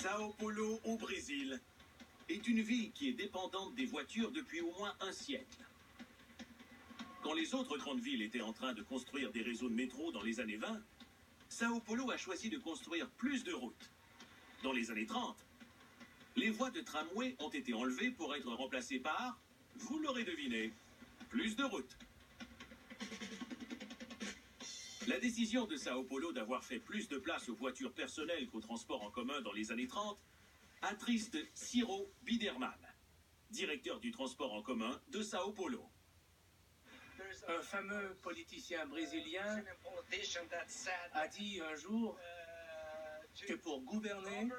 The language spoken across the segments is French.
Sao Paulo, au Brésil, est une ville qui est dépendante des voitures depuis au moins un siècle. Quand les autres grandes villes étaient en train de construire des réseaux de métro dans les années 20, Sao Paulo a choisi de construire plus de routes. Dans les années 30, les voies de tramway ont été enlevées pour être remplacées par, vous l'aurez deviné, plus de routes. La décision de Sao Paulo d'avoir fait plus de place aux voitures personnelles qu'aux transports en commun dans les années 30 attriste Ciro Biderman, directeur du transport en commun de Sao Paulo. Un fameux politicien brésilien a dit un jour que pour gouverner,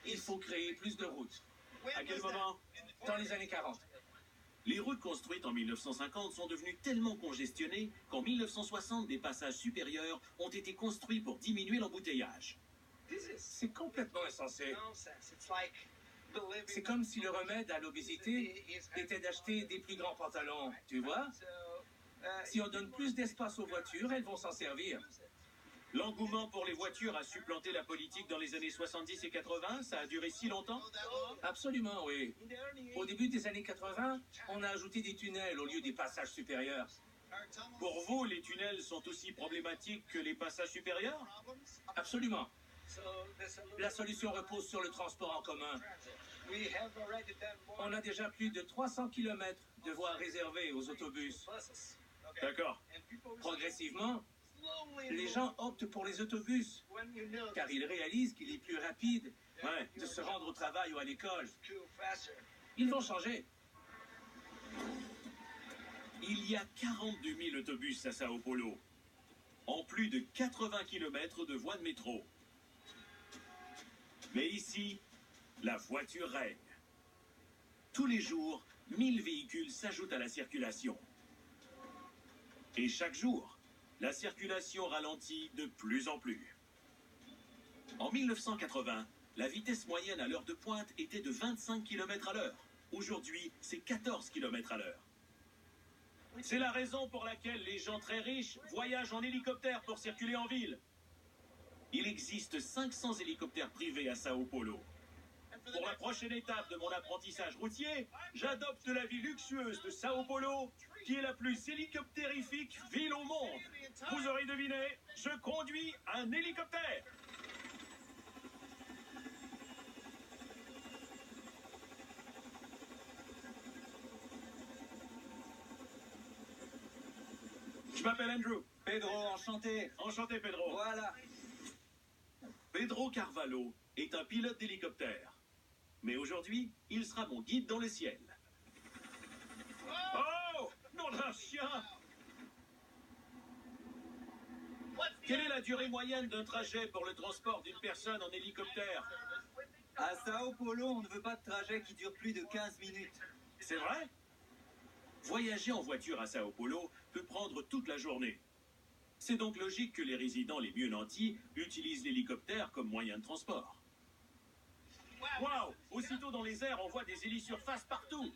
il faut créer plus de routes. À quel moment? Dans les années 40. Les routes construites en 1950 sont devenues tellement congestionnées qu'en 1960, des passages supérieurs ont été construits pour diminuer l'embouteillage. C'est complètement insensé. C'est comme si le remède à l'obésité était d'acheter des plus grands pantalons, tu vois? Si on donne plus d'espace aux voitures, elles vont s'en servir. L'engouement pour les voitures a supplanté la politique dans les années 70 et 80. Ça a duré si longtemps? Absolument, oui. Au début des années 80, on a ajouté des tunnels au lieu des passages supérieurs. Pour vous, les tunnels sont aussi problématiques que les passages supérieurs? Absolument. La solution repose sur le transport en commun. On a déjà plus de 300 km de voies réservées aux autobus. D'accord. Progressivement, les gens optent pour les autobus, car ils réalisent qu'il est plus rapide de se rendre au travail ou à l'école. Ils vont changer. Il y a 42 000 autobus à Sao Paulo, en plus de 80 km de voies de métro. Mais ici, la voiture règne. Tous les jours, 1000 véhicules s'ajoutent à la circulation. Et chaque jour, la circulation ralentit de plus en plus. En 1980, la vitesse moyenne à l'heure de pointe était de 25 km à l'heure. Aujourd'hui, c'est 14 km à l'heure. C'est la raison pour laquelle les gens très riches voyagent en hélicoptère pour circuler en ville. Il existe 500 hélicoptères privés à Sao Paulo. Pour la prochaine étape de mon apprentissage routier, j'adopte la vie luxueuse de Sao Paulo, qui est la plus hélicoptérifique ville au monde. Vous aurez deviné, je conduis un hélicoptère. Je m'appelle Andrew. Pedro, enchanté. Enchanté, Pedro. Voilà. Pedro Carvalho est un pilote d'hélicoptère. Mais aujourd'hui, il sera mon guide dans le ciel. Oh! Nom d'un chien! Quelle est la durée moyenne d'un trajet pour le transport d'une personne en hélicoptère? À Sao Paulo, on ne veut pas de trajet qui dure plus de 15 minutes. C'est vrai? Voyager en voiture à Sao Paulo peut prendre toute la journée. C'est donc logique que les résidents les mieux nantis utilisent l'hélicoptère comme moyen de transport. Waouh! Aussitôt dans les airs, on voit des hélisurfaces partout.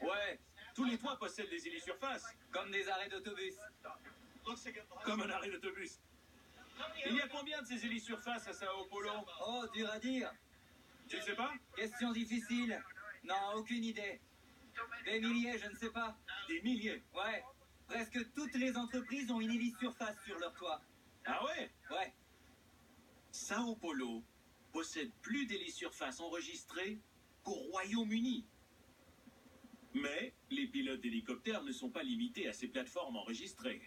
Ouais, tous les toits possèdent des hélisurfaces. Comme des arrêts d'autobus. Comme un arrêt d'autobus. Il y a combien de ces hélisurfaces à Sao Paulo? Oh, dur à dire. Tu ne sais pas? Question difficile. Non, aucune idée. Des milliers, je ne sais pas. Des milliers. Ouais. Presque toutes les entreprises ont une hélisurface sur leur toit. Ah ouais? Ouais. Sao Paulo possède plus d'hélisurfaces enregistrées qu'au Royaume-Uni. Mais les pilotes d'hélicoptères ne sont pas limités à ces plateformes enregistrées.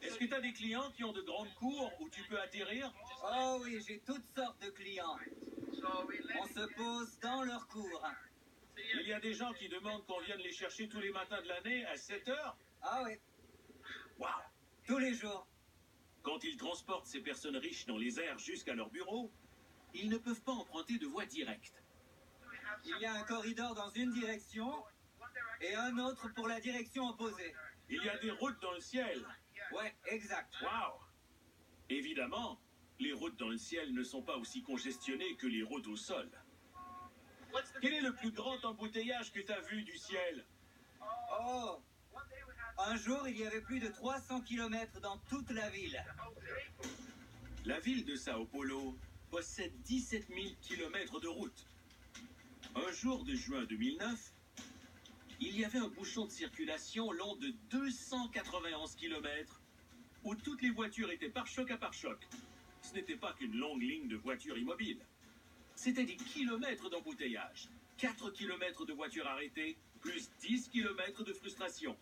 Est-ce que tu as des clients qui ont de grandes cours où tu peux atterrir? Oh oui, j'ai toutes sortes de clients. On se pose dans leur cours. Il y a des gens qui demandent qu'on vienne les chercher tous les matins de l'année à 7 heures? Ah oui, Waouh! tous les jours. Quand ils transportent ces personnes riches dans les airs jusqu'à leur bureau, ils ne peuvent pas emprunter de voie directe. Il y a un corridor dans une direction et un autre pour la direction opposée. Il y a des routes dans le ciel. Ouais, exact. Waouh! Évidemment, les routes dans le ciel ne sont pas aussi congestionnées que les routes au sol. Quel est le plus grand embouteillage que tu as vu du ciel? Oh, un jour, il y avait plus de 300 km dans toute la ville. La ville de Sao Paulo possède 17 000 km de route. Un jour de juin 2009, il y avait un bouchon de circulation long de 291 km où toutes les voitures étaient pare-choc à pare-choc. Ce n'était pas qu'une longue ligne de voitures immobiles. C'était des kilomètres d'embouteillage. 4 km de voitures arrêtées, plus 10 km de frustration.